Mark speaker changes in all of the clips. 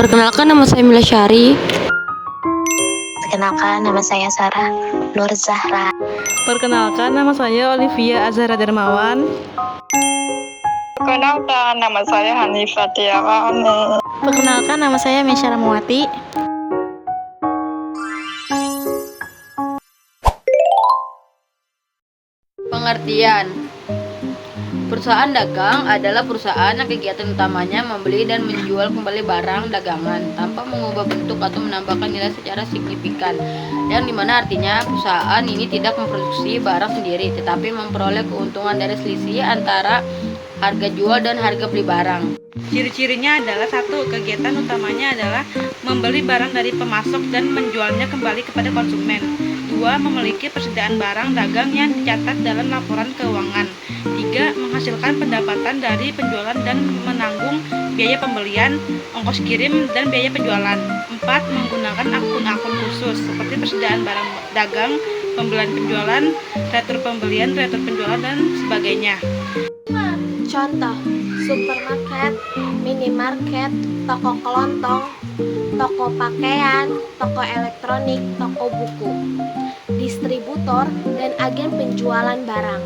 Speaker 1: Perkenalkan, nama saya Mila Syari.
Speaker 2: Perkenalkan, nama saya Sarah Nur Zahra.
Speaker 3: Perkenalkan, nama saya Olivia Azhara Darmawan.
Speaker 4: Perkenalkan, nama saya Hanifah Tiarani.
Speaker 5: Perkenalkan, nama saya Mesya Ramawati.
Speaker 1: Pengertian: perusahaan dagang adalah perusahaan yang kegiatan utamanya membeli dan menjual kembali barang dagangan tanpa mengubah bentuk atau menambahkan nilai secara signifikan, yang dimana artinya perusahaan ini tidak memproduksi barang sendiri tetapi memperoleh keuntungan dari selisih antara harga jual dan harga beli barang.
Speaker 3: Ciri-cirinya adalah: 1. Kegiatan utamanya adalah membeli barang dari pemasok dan menjualnya kembali kepada konsumen. 2. Memiliki persediaan barang dagang yang dicatat dalam laporan keuangan. 3. Menghasilkan pendapatan dari penjualan dan menanggung biaya pembelian, ongkos kirim, dan biaya penjualan. 4. Menggunakan akun-akun khusus seperti persediaan barang dagang, pembelian penjualan, retur pembelian, retur penjualan, dan sebagainya.
Speaker 5: Contoh: supermarket, minimarket, toko kelontong, toko pakaian, toko elektronik, toko buku, distributor, dan agen penjualan barang.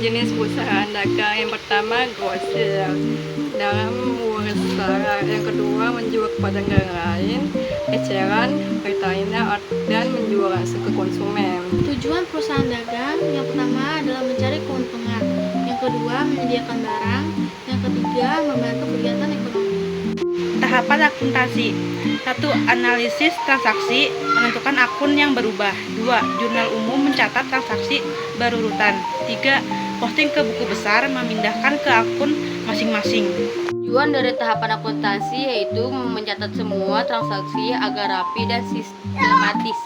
Speaker 4: Jenis perusahaan dagang yang pertama grosir dalam usaha, yang kedua menjual kepada negara lain, eceran, retainer, dan menjual langsung ke konsumen.
Speaker 5: Tujuan perusahaan dagang yang pertama adalah mencari keuntungan, yang kedua menyediakan barang, yang ketiga membantu kegiatan ekonomi.
Speaker 3: Tahapan akuntansi: 1. Analisis transaksi, menentukan akun yang berubah. 2. Jurnal umum, mencatat transaksi berurutan. 3. Posting ke buku besar, memindahkan ke akun masing-masing.
Speaker 1: Tujuan dari tahapan akuntansi yaitu mencatat semua transaksi agar rapi dan sistematis.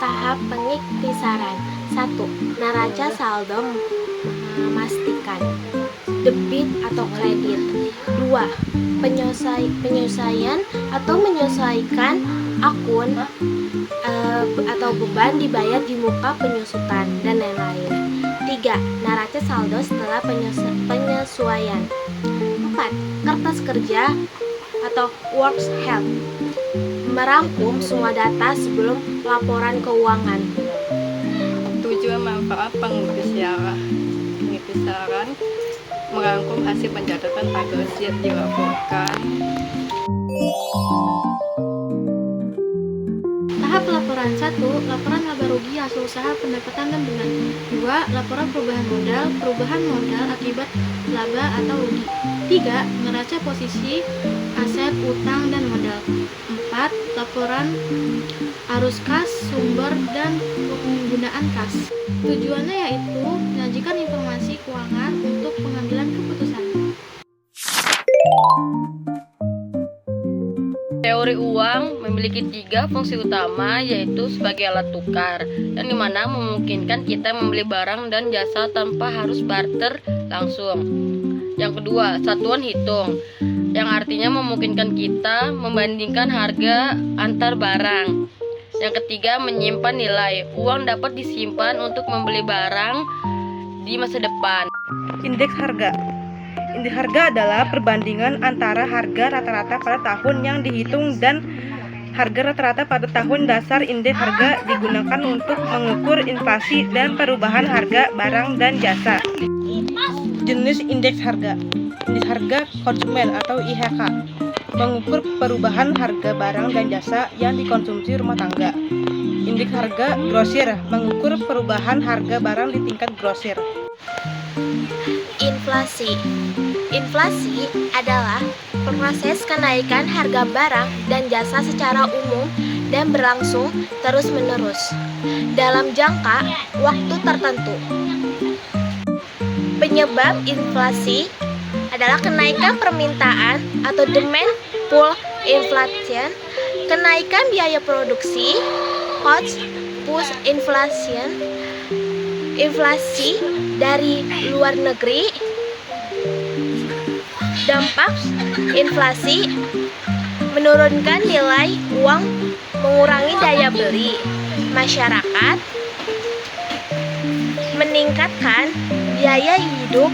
Speaker 5: Tahap pengiktisaran: 1. Neraca saldo, memastikan debit atau kredit. 2. Penyelesaian atau menyesuaikan akun atau beban dibayar di muka penyusutan, dan lain-lain. 3. Neraca saldo setelah penyesuaian. 4. Kertas kerja atau works health, merangkum semua data sebelum laporan keuangan.
Speaker 4: Tujuan manfaat pengiktisaran merangkum hasil pencatatan agar siap dilaporkan.
Speaker 5: Tahap laporan: 1. Laporan laba rugi hasil usaha, pendapatan, dan benar. 2. Laporan perubahan modal akibat laba atau rugi. 3. Neraca posisi aset, utang, dan modal. 4. Laporan arus kas, sumber, dan penggunaan kas. Tujuannya yaitu menyajikan informasi keuangan untuk pengambilan keputusan.
Speaker 1: Teori uang memiliki 3 fungsi utama, yaitu sebagai alat tukar, yang dimana memungkinkan kita membeli barang dan jasa tanpa harus barter langsung. Yang kedua, satuan hitung, yang artinya memungkinkan kita membandingkan harga antar barang. Yang ketiga, menyimpan nilai. Uang dapat disimpan untuk membeli barang di masa depan.
Speaker 3: Indeks harga. Indeks harga adalah perbandingan antara harga rata-rata pada tahun yang dihitung dan harga rata-rata pada tahun dasar. Indeks harga digunakan untuk mengukur inflasi dan perubahan harga barang dan jasa. Jenis indeks harga: indeks harga konsumen atau IHK, mengukur perubahan harga barang dan jasa yang dikonsumsi rumah tangga. Indeks harga grosir, mengukur perubahan harga barang di tingkat grosir.
Speaker 5: Inflasi. Inflasi adalah proses kenaikan harga barang dan jasa secara umum dan berlangsung terus-menerus dalam jangka waktu tertentu. Penyebab inflasi adalah kenaikan permintaan atau demand pull inflation, kenaikan biaya produksi, cost push inflation, inflasi dari luar negeri. Dampak inflasi: menurunkan nilai uang, mengurangi daya beli masyarakat, meningkatkan biaya hidup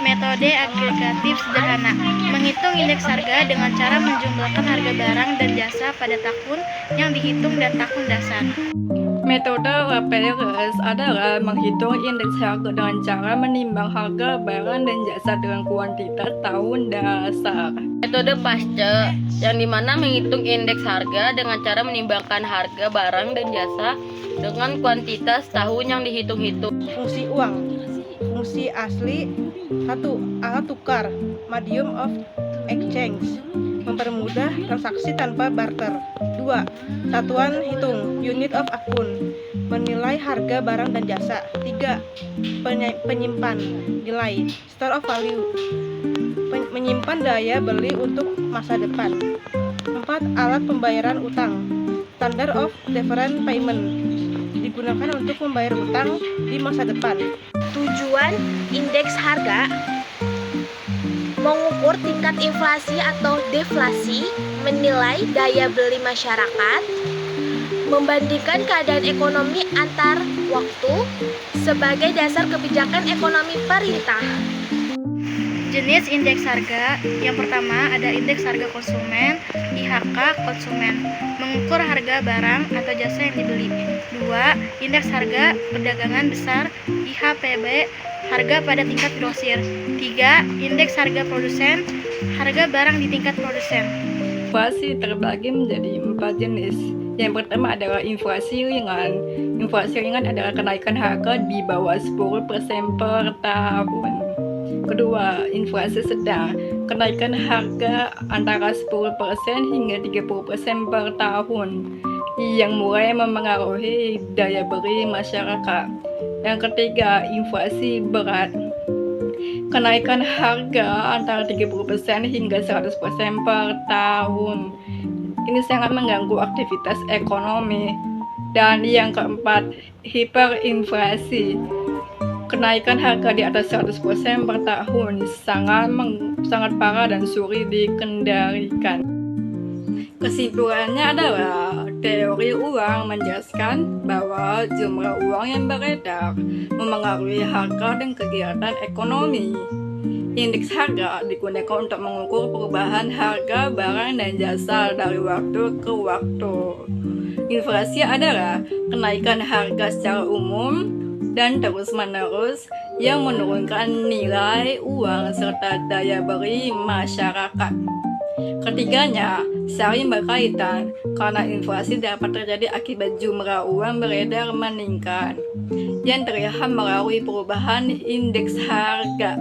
Speaker 5: Metode agregatif sederhana. Menghitung indeks harga dengan cara menjumlahkan harga barang dan jasa pada tahun yang dihitung dan tahun dasar.
Speaker 4: Metode LPRS adalah menghitung indeks harga dengan cara menimbang harga barang dan jasa dengan kuantitas tahun dasar.
Speaker 1: Metode PASCE, yang dimana menghitung indeks harga dengan cara menimbangkan harga barang dan jasa dengan kuantitas tahun yang dihitung-hitung.
Speaker 3: Fungsi uang. Fungsi asli 1. Alat tukar, medium of exchange, mempermudah transaksi tanpa barter. 2. Satuan hitung, unit of account, menilai harga barang dan jasa. 3. Penyimpan, nilai, store of value, menyimpan daya beli untuk masa depan. 4. Alat pembayaran utang, standard of deferred payment, digunakan untuk membayar utang di masa depan.
Speaker 2: Tujuan indeks harga mengukur tingkat inflasi atau deflasi, menilai daya beli masyarakat, membandingkan keadaan ekonomi antar waktu sebagai dasar kebijakan ekonomi pemerintah.
Speaker 5: Jenis indeks harga. Yang pertama ada indeks harga konsumen, IHK konsumen, mengukur harga barang atau jasa yang dibeli. 2. Indeks harga perdagangan besar, IHPB, harga pada tingkat grosir. 3. Indeks harga produsen, harga barang di tingkat produsen.
Speaker 4: Inflasi terbagi menjadi 4 jenis. Yang pertama adalah inflasi ringan. Inflasi ringan adalah kenaikan harga di bawah 10% per tahun. Kedua, inflasi sedang, kenaikan harga antara 10% hingga 30% per tahun yang mulai memengaruhi daya beli masyarakat. Yang ketiga, inflasi berat, kenaikan harga antara 30% hingga 100% per tahun. Ini sangat mengganggu aktivitas ekonomi. Dan yang keempat, hiperinflasi, kenaikan harga di atas 100% per tahun, sangat parah dan sulit dikendalikan. Kesimpulannya adalah teori uang menjelaskan bahwa jumlah uang yang beredar memengaruhi harga dan kegiatan ekonomi. Indeks harga digunakan untuk mengukur perubahan harga barang dan jasa dari waktu ke waktu. Inflasi adalah kenaikan harga secara umum dan terus-menerus yang menurunkan nilai uang serta daya beli masyarakat. Ketiganya saling berkaitan karena inflasi dapat terjadi akibat jumlah uang beredar meningkat yang terlihat melalui perubahan indeks harga.